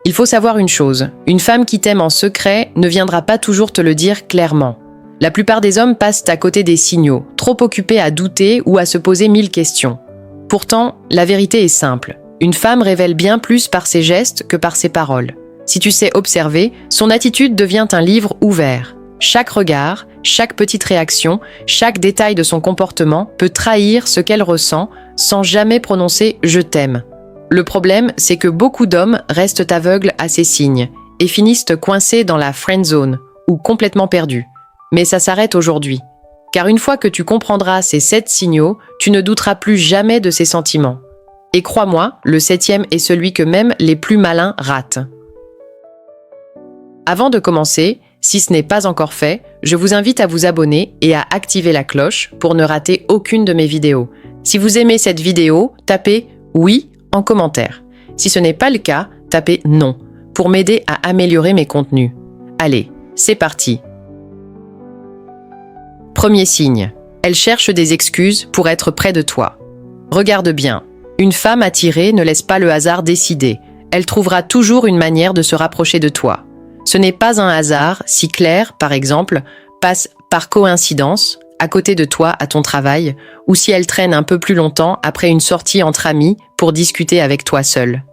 Il faut savoir une chose, une femme qui t'aime en secret ne viendra pas toujours te le dire clairement. La plupart des hommes passent à côté des signaux, trop occupés à douter ou à se poser 1000 questions. Pourtant, la vérité est simple. Une femme révèle bien plus par ses gestes que par ses paroles. Si tu sais observer, son attitude devient un livre ouvert. Chaque regard, chaque petite réaction, chaque détail de son comportement peut trahir ce qu'elle ressent sans jamais prononcer « je t'aime ». Le problème, c'est que beaucoup d'hommes restent aveugles à ces signes et finissent coincés dans la friend zone ou complètement perdus. Mais ça s'arrête aujourd'hui. Car une fois que tu comprendras ces 7 signaux, tu ne douteras plus jamais de ses sentiments. Et crois-moi, le 7e est celui que même les plus malins ratent. Avant de commencer, si ce n'est pas encore fait, je vous invite à vous abonner et à activer la cloche pour ne rater aucune de mes vidéos. Si vous aimez cette vidéo, tapez « oui » en commentaire. Si ce n'est pas le cas, tapez « non » pour m'aider à améliorer mes contenus. Allez, c'est parti. Premier signe, elle cherche des excuses pour être près de toi. Regarde bien, une femme attirée ne laisse pas le hasard décider. Elle trouvera toujours une manière de se rapprocher de toi. Ce n'est pas un hasard si Claire, par exemple, passe par coïncidence à côté de toi à ton travail, ou si elle traîne un peu plus longtemps après une sortie entre amis pour discuter avec toi seule.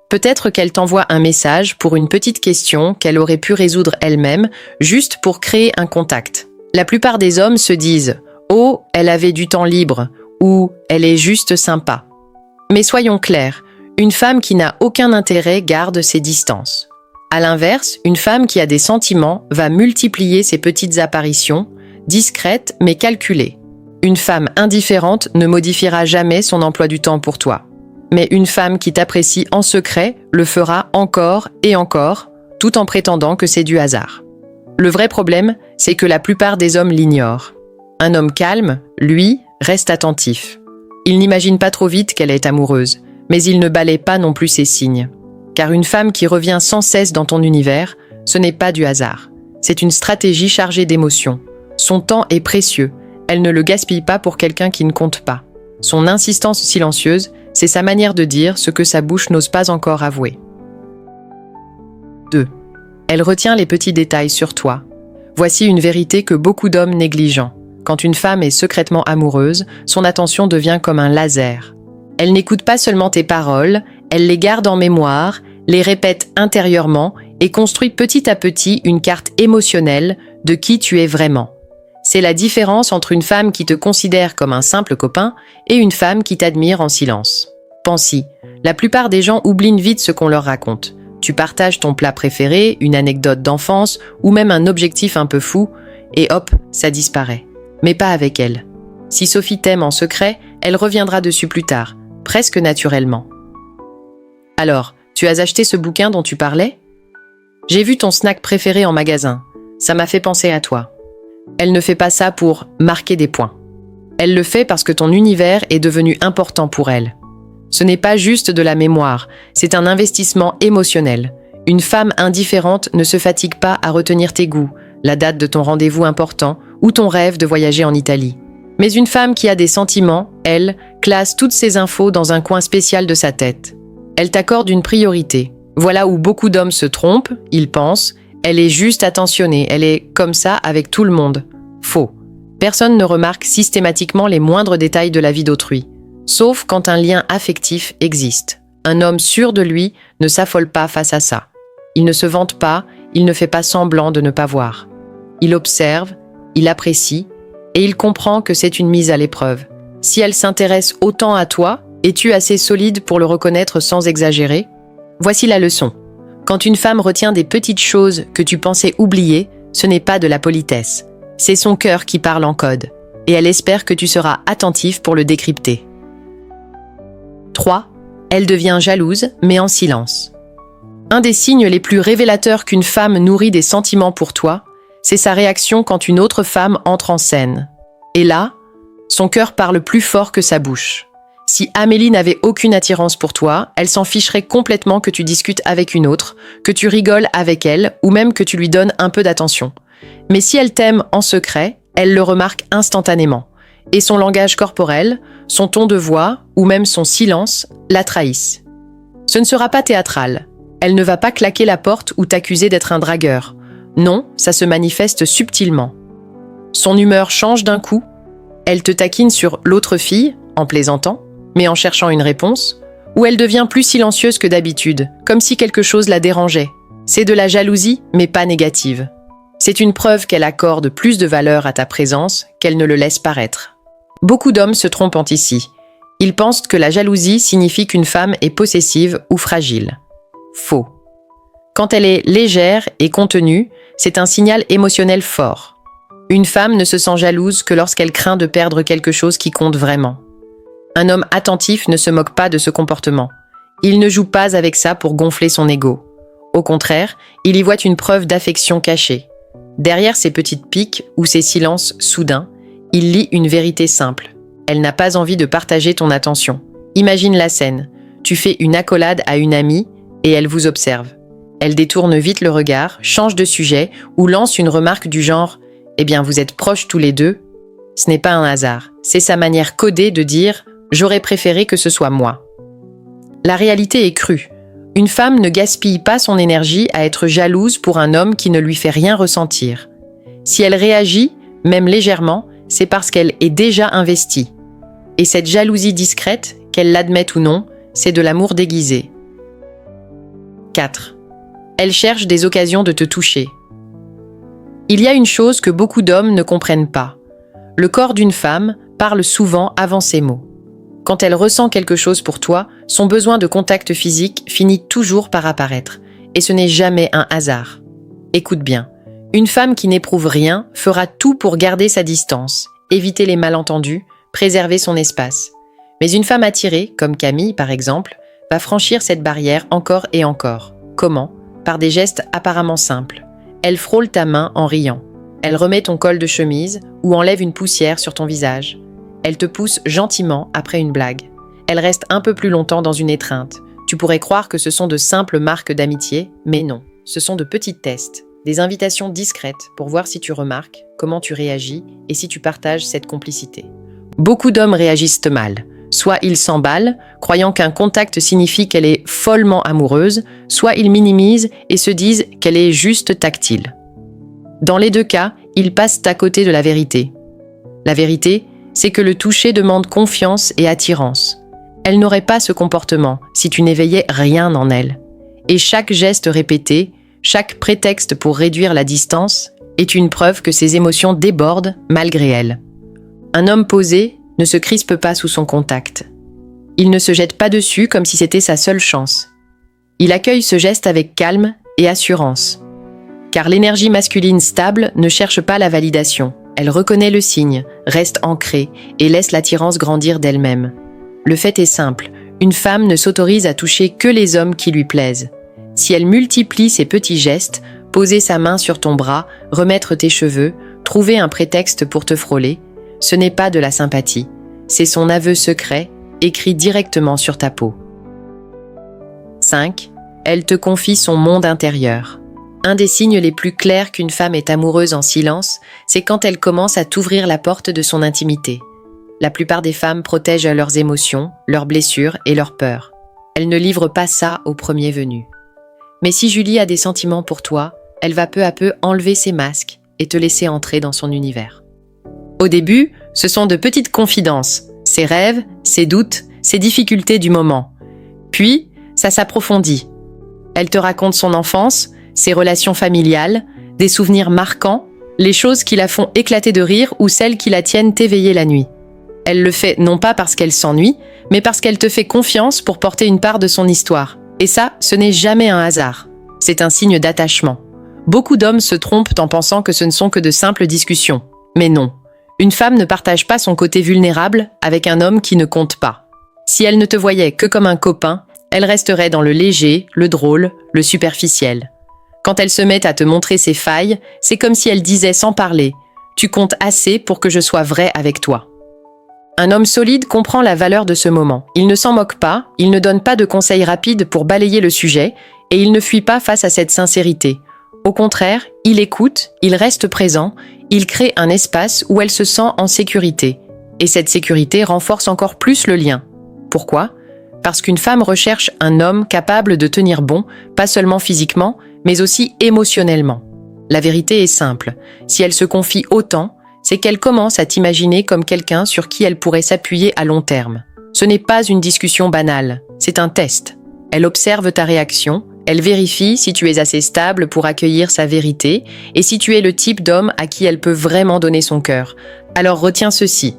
Peut-être qu'elle t'envoie un message pour une petite question qu'elle aurait pu résoudre elle-même, juste pour créer un contact. La plupart des hommes se disent « Oh, elle avait du temps libre » ou « Elle est juste sympa ». Mais soyons clairs, une femme qui n'a aucun intérêt garde ses distances. À l'inverse, une femme qui a des sentiments va multiplier ses petites apparitions, discrètes mais calculées. Une femme indifférente ne modifiera jamais son emploi du temps pour toi. Mais une femme qui t'apprécie en secret le fera encore et encore, tout en prétendant que c'est du hasard. Le vrai problème, c'est que la plupart des hommes l'ignorent. Un homme calme, lui, reste attentif. Il n'imagine pas trop vite qu'elle est amoureuse, mais il ne balaie pas non plus ses signes. Car une femme qui revient sans cesse dans ton univers, ce n'est pas du hasard. C'est une stratégie chargée d'émotions. Son temps est précieux, elle ne le gaspille pas pour quelqu'un qui ne compte pas. Son insistance silencieuse, c'est sa manière de dire ce que sa bouche n'ose pas encore avouer. 2. Elle retient les petits détails sur toi. Voici une vérité que beaucoup d'hommes négligent. Quand une femme est secrètement amoureuse, son attention devient comme un laser. Elle n'écoute pas seulement tes paroles, elle les garde en mémoire, les répète intérieurement et construit petit à petit une carte émotionnelle de qui tu es vraiment. C'est la différence entre une femme qui te considère comme un simple copain et une femme qui t'admire en silence. Pense-y, la plupart des gens oublient vite ce qu'on leur raconte. Tu partages ton plat préféré, une anecdote d'enfance ou même un objectif un peu fou et hop, ça disparaît. Mais pas avec elle. Si Sophie t'aime en secret, elle reviendra dessus plus tard, presque naturellement. Alors, tu as acheté ce bouquin dont tu parlais ? J'ai vu ton snack préféré en magasin. Ça m'a fait penser à toi. Elle ne fait pas ça pour marquer des points. Elle le fait parce que ton univers est devenu important pour elle. Ce n'est pas juste de la mémoire, c'est un investissement émotionnel. Une femme indifférente ne se fatigue pas à retenir tes goûts, la date de ton rendez-vous important ou ton rêve de voyager en Italie. Mais une femme qui a des sentiments, elle, classe toutes ces infos dans un coin spécial de sa tête. Elle t'accorde une priorité. Voilà où beaucoup d'hommes se trompent, ils pensent « elle est juste attentionnée, elle est comme ça avec tout le monde ». Faux. Personne ne remarque systématiquement les moindres détails de la vie d'autrui, sauf quand un lien affectif existe. Un homme sûr de lui ne s'affole pas face à ça. Il ne se vante pas, il ne fait pas semblant de ne pas voir. Il observe, il apprécie, et il comprend que c'est une mise à l'épreuve. Si elle s'intéresse autant à toi, es-tu assez solide pour le reconnaître sans exagérer ? Voici la leçon. Quand une femme retient des petites choses que tu pensais oublier, ce n'est pas de la politesse. C'est son cœur qui parle en code, et elle espère que tu seras attentif pour le décrypter. 3. Elle devient jalouse, mais en silence. Un des signes les plus révélateurs qu'une femme nourrit des sentiments pour toi, c'est sa réaction quand une autre femme entre en scène. Et là, son cœur parle plus fort que sa bouche. Si Amélie n'avait aucune attirance pour toi, elle s'en ficherait complètement que tu discutes avec une autre, que tu rigoles avec elle ou même que tu lui donnes un peu d'attention. Mais si elle t'aime en secret, elle le remarque instantanément. Et son langage corporel, son ton de voix ou même son silence la trahissent. Ce ne sera pas théâtral. Elle ne va pas claquer la porte ou t'accuser d'être un dragueur. Non, ça se manifeste subtilement. Son humeur change d'un coup. Elle te taquine sur l'autre fille, en plaisantant, mais en cherchant une réponse, ou elle devient plus silencieuse que d'habitude, comme si quelque chose la dérangeait. C'est de la jalousie, mais pas négative. C'est une preuve qu'elle accorde plus de valeur à ta présence qu'elle ne le laisse paraître. Beaucoup d'hommes se trompent ici. Ils pensent que la jalousie signifie qu'une femme est possessive ou fragile. Faux. Quand elle est légère et contenue, c'est un signal émotionnel fort. Une femme ne se sent jalouse que lorsqu'elle craint de perdre quelque chose qui compte vraiment. Un homme attentif ne se moque pas de ce comportement. Il ne joue pas avec ça pour gonfler son ego. Au contraire, il y voit une preuve d'affection cachée. Derrière ces petites piques ou ces silences soudains, il lit une vérité simple. Elle n'a pas envie de partager ton attention. Imagine la scène. Tu fais une accolade à une amie et elle vous observe. Elle détourne vite le regard, change de sujet ou lance une remarque du genre « Eh bien, vous êtes proches tous les deux ». Ce n'est pas un hasard. C'est sa manière codée de dire « J'aurais préféré que ce soit moi ». La réalité est crue. Une femme ne gaspille pas son énergie à être jalouse pour un homme qui ne lui fait rien ressentir. Si elle réagit, même légèrement, c'est parce qu'elle est déjà investie. Et cette jalousie discrète, qu'elle l'admette ou non, c'est de l'amour déguisé. 4. Elle cherche des occasions de te toucher. Il y a une chose que beaucoup d'hommes ne comprennent pas. Le corps d'une femme parle souvent avant ses mots. Quand elle ressent quelque chose pour toi, son besoin de contact physique finit toujours par apparaître. Et ce n'est jamais un hasard. Écoute bien. Une femme qui n'éprouve rien fera tout pour garder sa distance, éviter les malentendus, préserver son espace. Mais une femme attirée, comme Camille par exemple, va franchir cette barrière encore et encore. Comment ? Par des gestes apparemment simples. Elle frôle ta main en riant. Elle remet ton col de chemise ou enlève une poussière sur ton visage. Elle te pousse gentiment après une blague. Elle reste un peu plus longtemps dans une étreinte. Tu pourrais croire que ce sont de simples marques d'amitié, mais non. Ce sont de petits tests, des invitations discrètes pour voir si tu remarques, comment tu réagis et si tu partages cette complicité. Beaucoup d'hommes réagissent mal. Soit ils s'emballent, croyant qu'un contact signifie qu'elle est follement amoureuse, soit ils minimisent et se disent qu'elle est juste tactile. Dans les deux cas, ils passent à côté de la vérité. La vérité, c'est que le toucher demande confiance et attirance. Elle n'aurait pas ce comportement si tu n'éveillais rien en elle. Et chaque geste répété, chaque prétexte pour réduire la distance, est une preuve que ses émotions débordent malgré elle. Un homme posé ne se crispe pas sous son contact. Il ne se jette pas dessus comme si c'était sa seule chance. Il accueille ce geste avec calme et assurance. Car l'énergie masculine stable ne cherche pas la validation. Elle reconnaît le signe, reste ancrée et laisse l'attirance grandir d'elle-même. Le fait est simple, une femme ne s'autorise à toucher que les hommes qui lui plaisent. Si elle multiplie ces petits gestes, poser sa main sur ton bras, remettre tes cheveux, trouver un prétexte pour te frôler, ce n'est pas de la sympathie, c'est son aveu secret, écrit directement sur ta peau. 5. Elle te confie son monde intérieur. Un des signes les plus clairs qu'une femme est amoureuse en silence, c'est quand elle commence à t'ouvrir la porte de son intimité. La plupart des femmes protègent leurs émotions, leurs blessures et leurs peurs. Elles ne livrent pas ça au premier venu. Mais si Julie a des sentiments pour toi, elle va peu à peu enlever ses masques et te laisser entrer dans son univers. Au début, ce sont de petites confidences, ses rêves, ses doutes, ses difficultés du moment. Puis, ça s'approfondit. Elle te raconte son enfance, ses relations familiales, des souvenirs marquants, les choses qui la font éclater de rire ou celles qui la tiennent éveillée la nuit. Elle le fait non pas parce qu'elle s'ennuie, mais parce qu'elle te fait confiance pour porter une part de son histoire. Et ça, ce n'est jamais un hasard. C'est un signe d'attachement. Beaucoup d'hommes se trompent en pensant que ce ne sont que de simples discussions. Mais non. Une femme ne partage pas son côté vulnérable avec un homme qui ne compte pas. Si elle ne te voyait que comme un copain, elle resterait dans le léger, le drôle, le superficiel. Quand elle se met à te montrer ses failles, c'est comme si elle disait sans parler « Tu comptes assez pour que je sois vrai avec toi ». Un homme solide comprend la valeur de ce moment. Il ne s'en moque pas, il ne donne pas de conseils rapides pour balayer le sujet, et il ne fuit pas face à cette sincérité. Au contraire, il écoute, il reste présent, il crée un espace où elle se sent en sécurité. Et cette sécurité renforce encore plus le lien. Pourquoi ? Parce qu'une femme recherche un homme capable de tenir bon, pas seulement physiquement, mais aussi émotionnellement. La vérité est simple. Si elle se confie autant, c'est qu'elle commence à t'imaginer comme quelqu'un sur qui elle pourrait s'appuyer à long terme. Ce n'est pas une discussion banale, c'est un test. Elle observe ta réaction, elle vérifie si tu es assez stable pour accueillir sa vérité et si tu es le type d'homme à qui elle peut vraiment donner son cœur. Alors retiens ceci.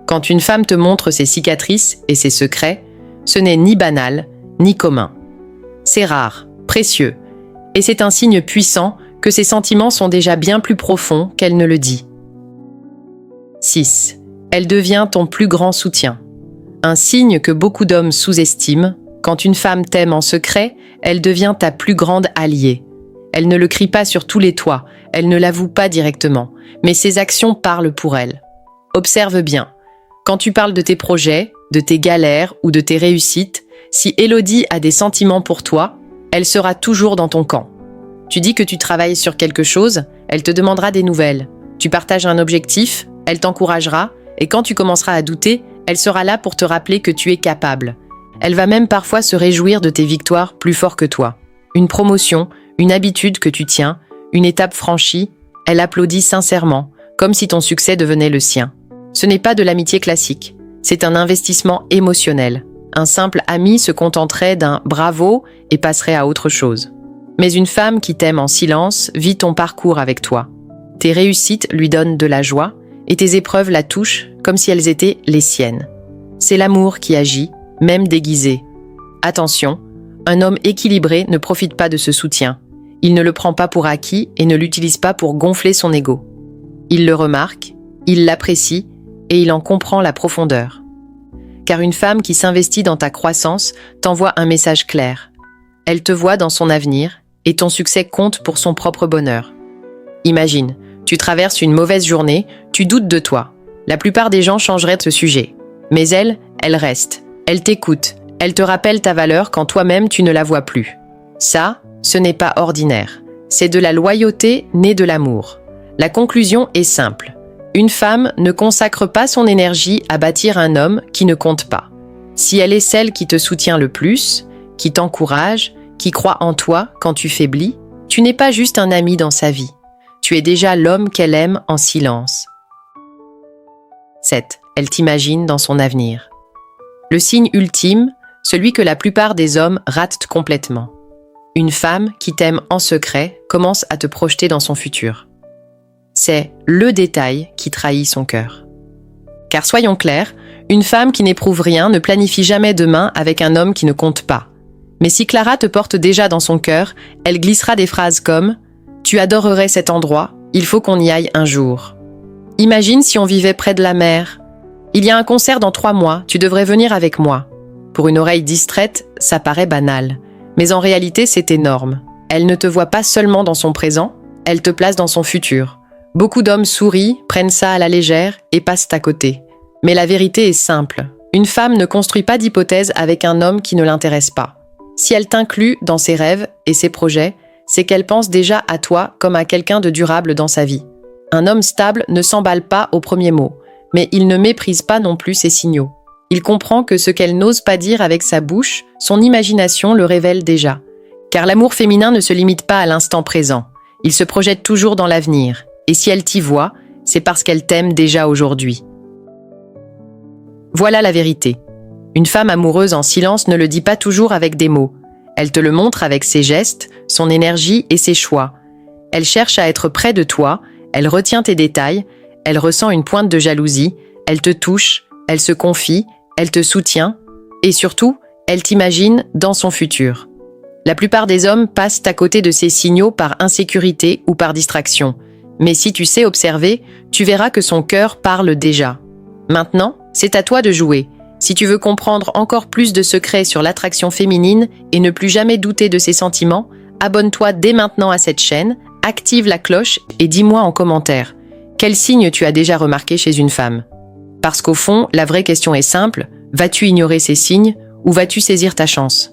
Quand une femme te montre ses cicatrices et ses secrets, ce n'est ni banal, ni commun. C'est rare, précieux, et c'est un signe puissant que ses sentiments sont déjà bien plus profonds qu'elle ne le dit. 6. Elle devient ton plus grand soutien. Un signe que beaucoup d'hommes sous-estiment, quand une femme t'aime en secret, elle devient ta plus grande alliée. Elle ne le crie pas sur tous les toits, elle ne l'avoue pas directement, mais ses actions parlent pour elle. Observe bien. Quand tu parles de tes projets, de tes galères ou de tes réussites, si Élodie a des sentiments pour toi, elle sera toujours dans ton camp. Tu dis que tu travailles sur quelque chose, elle te demandera des nouvelles. Tu partages un objectif, elle t'encouragera, et quand tu commenceras à douter, elle sera là pour te rappeler que tu es capable. Elle va même parfois se réjouir de tes victoires plus fort que toi. Une promotion, une habitude que tu tiens, une étape franchie, elle applaudit sincèrement, comme si ton succès devenait le sien. Ce n'est pas de l'amitié classique, c'est un investissement émotionnel. Un simple ami se contenterait d'un « bravo » et passerait à autre chose. Mais une femme qui t'aime en silence vit ton parcours avec toi. Tes réussites lui donnent de la joie et tes épreuves la touchent comme si elles étaient les siennes. C'est l'amour qui agit, même déguisé. Attention, un homme équilibré ne profite pas de ce soutien. Il ne le prend pas pour acquis et ne l'utilise pas pour gonfler son ego. Il le remarque, il l'apprécie et il en comprend la profondeur. Car une femme qui s'investit dans ta croissance t'envoie un message clair. Elle te voit dans son avenir et ton succès compte pour son propre bonheur. Imagine, tu traverses une mauvaise journée, tu doutes de toi. La plupart des gens changeraient de ce sujet. Mais elle reste. Elle t'écoute. Elle te rappelle ta valeur quand toi-même tu ne la vois plus. Ça, ce n'est pas ordinaire. C'est de la loyauté née de l'amour. La conclusion est simple. Une femme ne consacre pas son énergie à bâtir un homme qui ne compte pas. Si elle est celle qui te soutient le plus, qui t'encourage, qui croit en toi quand tu faiblis, tu n'es pas juste un ami dans sa vie. Tu es déjà l'homme qu'elle aime en silence. 7. Elle t'imagine dans son avenir. Le signe ultime, celui que la plupart des hommes ratent complètement. Une femme qui t'aime en secret commence à te projeter dans son futur. C'est le détail qui trahit son cœur. Car soyons clairs, une femme qui n'éprouve rien ne planifie jamais demain avec un homme qui ne compte pas. Mais si Clara te porte déjà dans son cœur, elle glissera des phrases comme « Tu adorerais cet endroit, il faut qu'on y aille un jour. » Imagine si on vivait près de la mer. Il y a un concert dans 3 mois, tu devrais venir avec moi. Pour une oreille distraite, ça paraît banal. Mais en réalité, c'est énorme. Elle ne te voit pas seulement dans son présent, elle te place dans son futur. Beaucoup d'hommes sourient, prennent ça à la légère et passent à côté. Mais la vérité est simple. Une femme ne construit pas d'hypothèse avec un homme qui ne l'intéresse pas. Si elle t'inclut dans ses rêves et ses projets, c'est qu'elle pense déjà à toi comme à quelqu'un de durable dans sa vie. Un homme stable ne s'emballe pas au premier mot, mais il ne méprise pas non plus ses signaux. Il comprend que ce qu'elle n'ose pas dire avec sa bouche, son imagination le révèle déjà. Car l'amour féminin ne se limite pas à l'instant présent. Il se projette toujours dans l'avenir. Et si elle t'y voit, c'est parce qu'elle t'aime déjà aujourd'hui. Voilà la vérité. Une femme amoureuse en silence ne le dit pas toujours avec des mots. Elle te le montre avec ses gestes, son énergie et ses choix. Elle cherche à être près de toi, elle retient tes détails, elle ressent une pointe de jalousie, elle te touche, elle se confie, elle te soutient et surtout, elle t'imagine dans son futur. La plupart des hommes passent à côté de ces signaux par insécurité ou par distraction. Mais si tu sais observer, tu verras que son cœur parle déjà. Maintenant, c'est à toi de jouer. Si tu veux comprendre encore plus de secrets sur l'attraction féminine et ne plus jamais douter de ses sentiments, abonne-toi dès maintenant à cette chaîne, active la cloche et dis-moi en commentaire quel signe tu as déjà remarqué chez une femme. Parce qu'au fond, la vraie question est simple, vas-tu ignorer ces signes ou vas-tu saisir ta chance ?